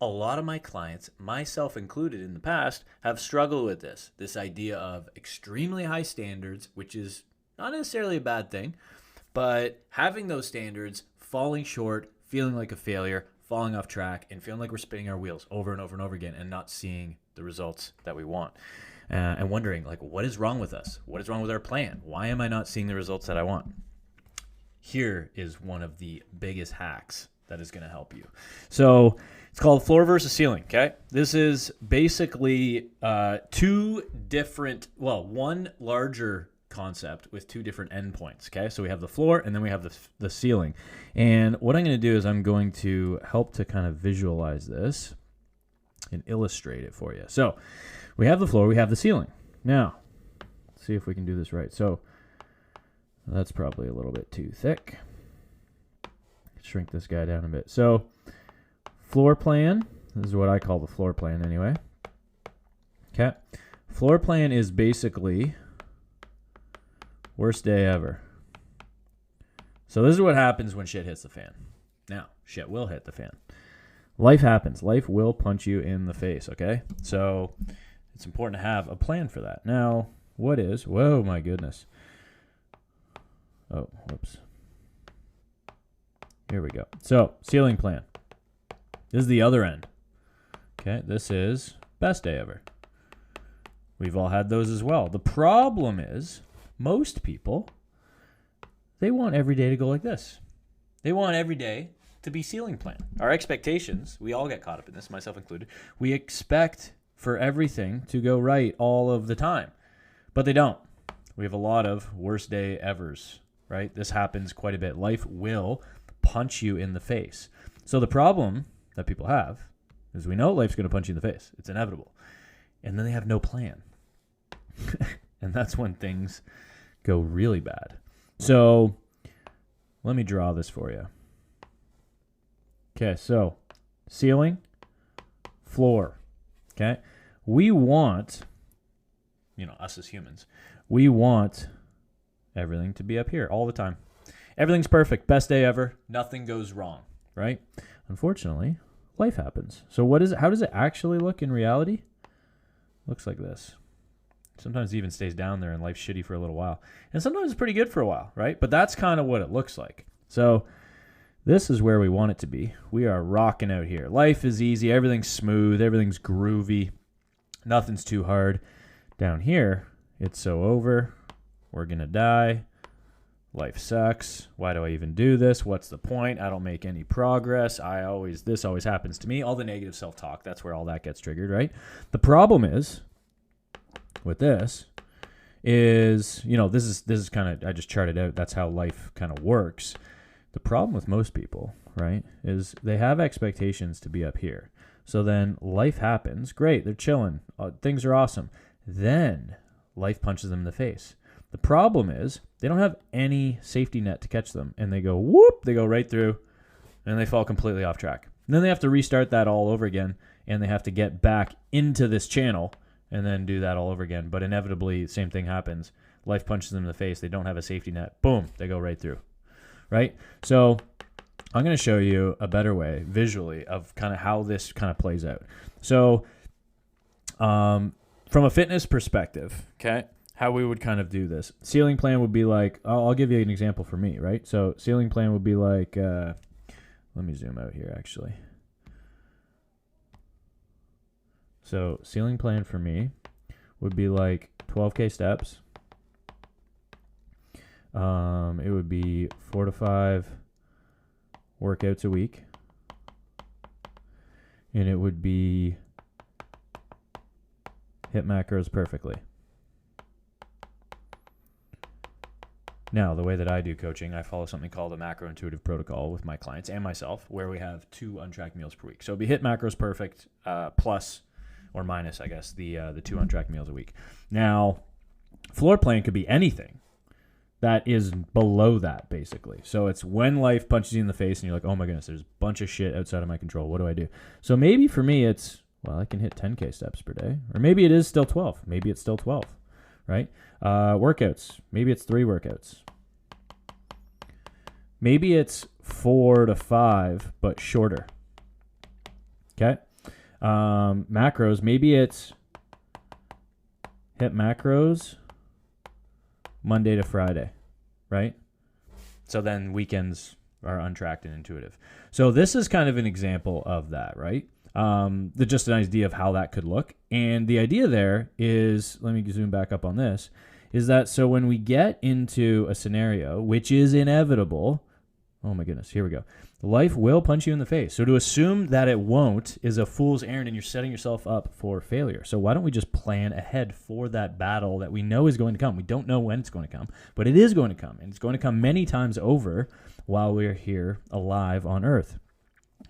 a lot of my clients, myself included in the past, have struggled with this idea of extremely high standards, which is not necessarily a bad thing, but having those standards, falling short, feeling like a failure, falling off track, and feeling like we're spinning our wheels over and over and over again and not seeing the results that we want. And wondering, like, what is wrong with us? What is wrong with our plan? Why am I not seeing the results that I want? Here is one of the biggest hacks that is going to help you. So it's called floor versus ceiling, okay? This is basically one larger concept with two different endpoints, okay? So we have the floor and then we have the ceiling. And what I'm going to do is I'm going to help to kind of visualize this and illustrate it for you. So we have the floor, we have the ceiling. Now, let's see if we can do this right. So that's probably a little bit too thick. Shrink this guy down a bit. So floor plan, this is what I call the floor plan anyway. Okay. Floor plan is basically worst day ever. So this is what happens when shit hits the fan. Now, shit will hit the fan. Life happens. Life will punch you in the face, okay? So it's important to have a plan for that. Now, whoa, my goodness. Oh, whoops. Here we go. So, ceiling plan. This is the other end. Okay, this is best day ever. We've all had those as well. The problem is, most people, they want every day to go like this. They want every day to be ceiling plan. Our expectations, we all get caught up in this, myself included. We expect for everything to go right all of the time, but they don't. We have a lot of worst day evers, right? This happens quite a bit. Life will punch you in the face. So the problem that people have is we know life's going to punch you in the face. It's inevitable. And then they have no plan. And that's when things go really bad. So let me draw this for you. Okay, so ceiling, floor. Okay, we want, us as humans, we want everything to be up here all the time. Everything's perfect, best day ever, nothing goes wrong, right? Unfortunately, life happens. So how does it actually look in reality? Looks like this. Sometimes it even stays down there and life's shitty for a little while. And sometimes it's pretty good for a while, right? But that's kind of what it looks like. So this is where we want it to be. We are rocking out here. Life is easy. Everything's smooth. Everything's groovy. Nothing's too hard. Down here, it's so over. We're going to die. Life sucks. Why do I even do this? What's the point? I don't make any progress. This always happens to me. All the negative self-talk. That's where all that gets triggered, right? The problem is with this is, this is kind of, I just charted out. That's how life kind of works. The problem with most people, right, is they have expectations to be up here. So then life happens. Great. They're chilling. Things are awesome. Then life punches them in the face. The problem is they don't have any safety net to catch them. And they go, whoop, they go right through and they fall completely off track. And then they have to restart that all over again. And they have to get back into this channel and then do that all over again. But inevitably, the same thing happens. Life punches them in the face. They don't have a safety net. Boom, they go right through. Right? So I'm going to show you a better way visually of kind of how this kind of plays out. So from a fitness perspective, okay, how we would kind of do this. Ceiling plan would be like, I'll give you an example for me, right? So ceiling plan would be like, let me zoom out here actually. So ceiling plan for me would be like 12K steps. It would be 4 to 5 workouts a week. And it would be hit macros perfectly. Now, the way that I do coaching, I follow something called a MacroIntuitive Protocol with my clients and myself, where we have 2 untracked meals per week. So it'd be hit macros perfect, plus or minus, I guess, the 2 untracked meals a week. Now, floor plan could be anything that is below that, basically. So it's when life punches you in the face and you're like, oh my goodness, there's a bunch of shit outside of my control. What do I do? So maybe for me, it's, well, I can hit 10K steps per day. Or maybe it is still 12. Maybe it's still 12, right? Workouts. Maybe it's 3 workouts. Maybe it's 4 to 5, but shorter. Okay? Macros, maybe it's hit macros Monday to Friday, right? So then weekends are untracked and intuitive. So this is kind of an example of that, right? Just an idea of how that could look. And the idea there is, let me zoom back up on this, is that so when we get into a scenario, which is inevitable, oh my goodness, here we go. Life will punch you in the face. So to assume that it won't is a fool's errand, and you're setting yourself up for failure. So why don't we just plan ahead for that battle that we know is going to come? We don't know when it's going to come, but it is going to come, and it's going to come many times over while we're here alive on Earth,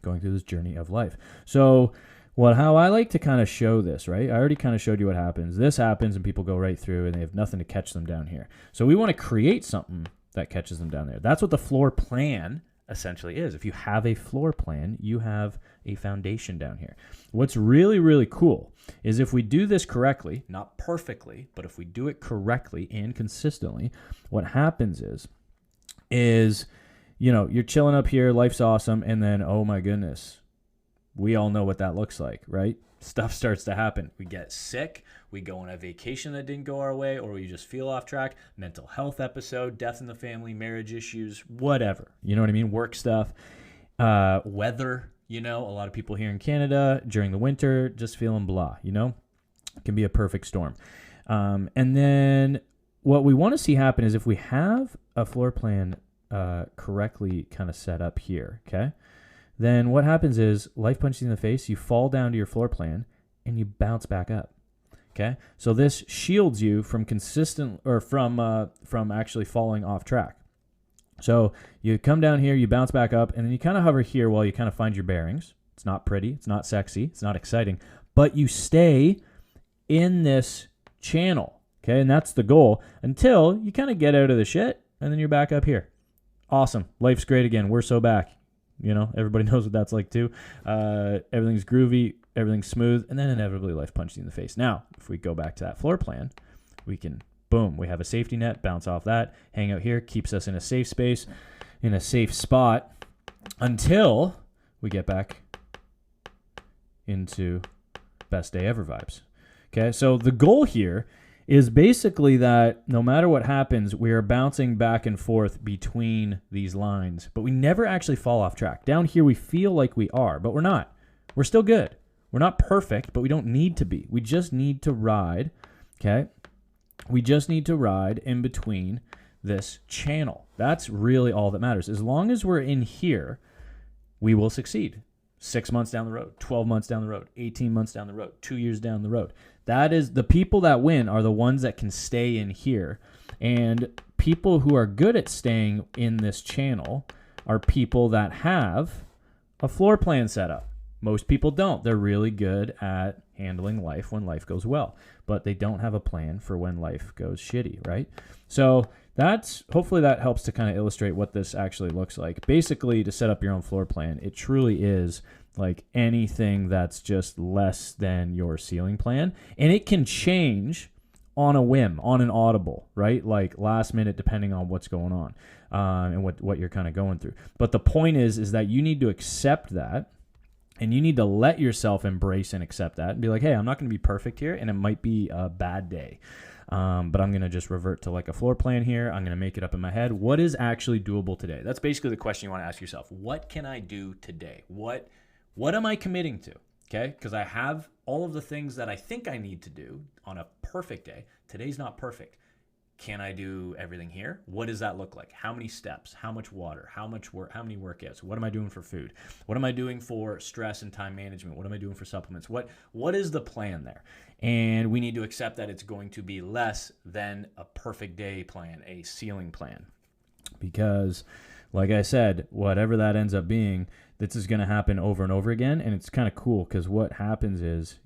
going through this journey of life. So how I like to kind of show this, right? I already kind of showed you what happens. This happens and people go right through and they have nothing to catch them down here. So we want to create something that catches them down there. That's what the floor plan essentially is. If you have a floor plan, you have a foundation down here. What's really, really cool is if we do this correctly, not perfectly, but if we do it correctly and consistently, what happens is, you're chilling up here, life's awesome, and then, oh my goodness, we all know what that looks like, right? Stuff starts to happen. We get sick, we go on a vacation that didn't go our way, or we just feel off track, mental health episode, death in the family, marriage issues, whatever. You know what I mean? Work stuff, weather, a lot of people here in Canada during the winter just feeling blah, it can be a perfect storm. And then what we want to see happen is if we have a floor plan correctly kind of set up here, okay? Then what happens is life punches you in the face, you fall down to your floor plan, and you bounce back up. Okay, so this shields you from from actually falling off track. So you come down here, you bounce back up, and then you kind of hover here while you kind of find your bearings. It's not pretty, it's not sexy, it's not exciting, but you stay in this channel. Okay, and that's the goal until you kind of get out of the shit, and then you're back up here. Awesome, life's great again. We're so back. Everybody knows what that's like too. Everything's groovy, everything's smooth, and then inevitably life punches you in the face. Now, if we go back to that floor plan, we can, boom, we have a safety net, bounce off that, hang out here, keeps us in a safe space, in a safe spot, until we get back into best day ever vibes. Okay, so the goal here is basically that no matter what happens, we are bouncing back and forth between these lines, but we never actually fall off track. Down here, we feel like we are, but we're not. We're still good. We're not perfect, but we don't need to be. We just need to ride, okay? We just need to ride in between this channel. That's really all that matters. As long as we're in here, we will succeed. 6 months down the road, 12 months down the road, 18 months down the road, 2 years down the road. That is, the people that win are the ones that can stay in here. And people who are good at staying in this channel are people that have a floor plan set up. Most people don't. They're really good at handling life when life goes well, but they don't have a plan for when life goes shitty, right? So hopefully that helps to kind of illustrate what this actually looks like. Basically, to set up your own floor plan, it truly is like anything that's just less than your ceiling plan. And it can change on a whim, on an audible, right? Like last minute, depending on what's going on and what you're kind of going through. But the point is that you need to accept that. And you need to let yourself embrace and accept that and be like, hey, I'm not going to be perfect here, and it might be a bad day. But I'm going to just revert to like a floor plan here. I'm going to make it up in my head. What is actually doable today? That's basically the question you want to ask yourself. What can I do today? What am I committing to? Okay, because I have all of the things that I think I need to do on a perfect day. Today's not perfect. Can I do everything here? What does that look like? How many steps? How much water? How much work? How many workouts? What am I doing for food? What am I doing for stress and time management? What am I doing for supplements? What is the plan there? And we need to accept that it's going to be less than a perfect day plan, a ceiling plan. Because, like I said, whatever that ends up being, this is going to happen over and over again. And it's kind of cool because what happens is,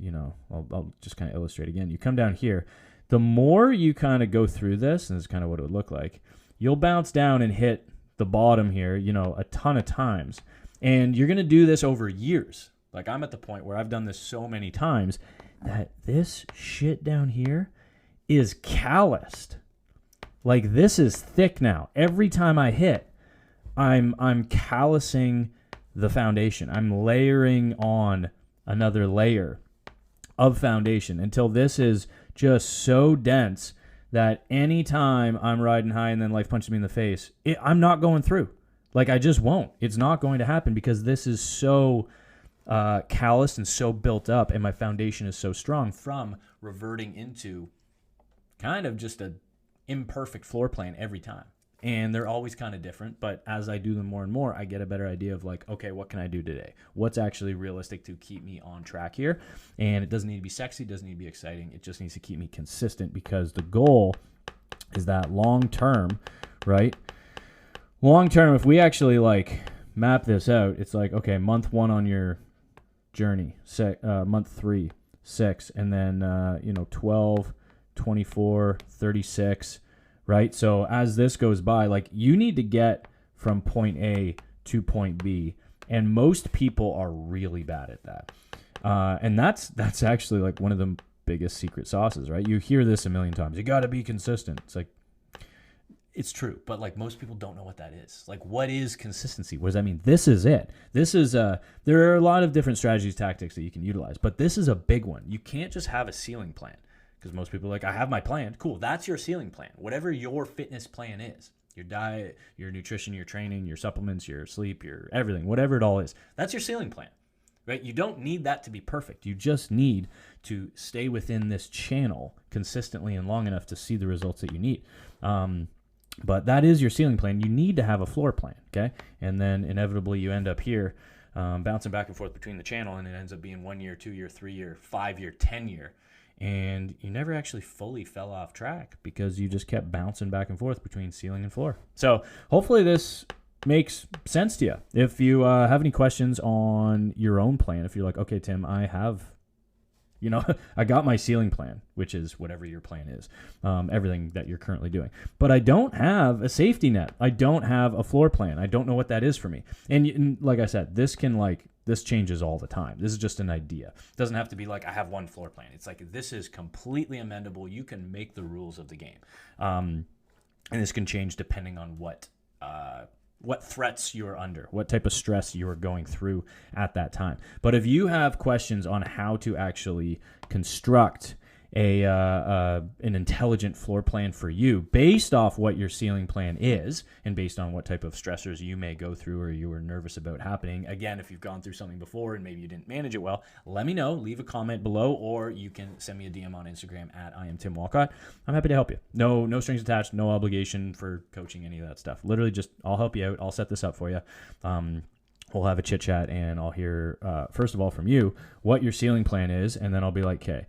I'll just kind of illustrate again. You come down here. The more you kind of go through this, and this is kind of what it would look like, you'll bounce down and hit the bottom here, a ton of times. And you're going to do this over years. Like I'm at the point where I've done this so many times that this shit down here is calloused. Like this is thick now. Every time I hit, I'm callousing the foundation. I'm layering on another layer of foundation until this is just so dense that anytime I'm riding high and then life punches me in the face, I'm not going through. Like, I just won't. It's not going to happen because this is so calloused and so built up, and my foundation is so strong from reverting into kind of just an imperfect floor plan every time. And they're always kind of different, but as I do them more and more, I get a better idea of like, okay, what can I do today? What's actually realistic to keep me on track here? And it doesn't need to be sexy, it doesn't need to be exciting. It just needs to keep me consistent, because the goal is that long term, right? Long term, if we actually like map this out, it's like, okay, month 1 on your journey, month 3, 6, and then 12, 24, 36. Right? So as this goes by, like, you need to get from point A to point B, and most people are really bad at that. And that's actually like one of the biggest secret sauces, right? You hear this a million times. You got to be consistent. It's like, it's true, but like most people don't know what that is. Like, what is consistency? What does that mean? This is it. This is there are a lot of different strategies, tactics that you can utilize, but this is a big one. You can't just have a ceiling plan. Because most people are like, I have my plan. Cool, that's your ceiling plan. Whatever your fitness plan is, your diet, your nutrition, your training, your supplements, your sleep, your everything, whatever it all is, that's your ceiling plan, right? You don't need that to be perfect. You just need to stay within this channel consistently and long enough to see the results that you need. But that is your ceiling plan. You need to have a floor plan, okay? And then inevitably you end up here bouncing back and forth between the channel, and it ends up being 1 year, 2 year, 3 year, 5 year, 10 year. And you never actually fully fell off track because you just kept bouncing back and forth between ceiling and floor. So hopefully this makes sense to you. If you have any questions on your own plan, if you're like, okay, Tim, I have, I got my ceiling plan, which is whatever your plan is, everything that you're currently doing. But I don't have a safety net. I don't have a floor plan. I don't know what that is for me. And like I said, this changes all the time. This is just an idea. It doesn't have to be like, I have one floor plan. It's like, this is completely amendable. You can make the rules of the game. And this can change depending on what threats you're under, what type of stress you're going through at that time. But if you have questions on how to actually construct an intelligent floor plan for you based off what your ceiling plan is and based on what type of stressors you may go through or you were nervous about happening. Again, if you've gone through something before and maybe you didn't manage it well, let me know. Leave a comment below, or you can send me a DM on Instagram at I am Tim Walcott. I'm happy to help you. No strings attached, no obligation for coaching, any of that stuff. Literally just, I'll help you out. I'll set this up for you. We'll have a chit chat and I'll hear, first of all, from you what your ceiling plan is. And then I'll be like, okay,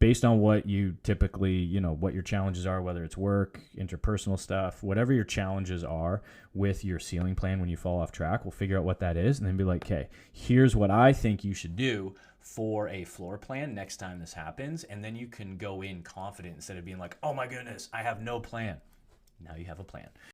based on what you typically, what your challenges are, whether it's work, interpersonal stuff, whatever your challenges are with your ceiling plan when you fall off track, we'll figure out what that is and then be like, okay, here's what I think you should do for a floor plan next time this happens. And then you can go in confident instead of being like, oh my goodness, I have no plan. Now you have a plan.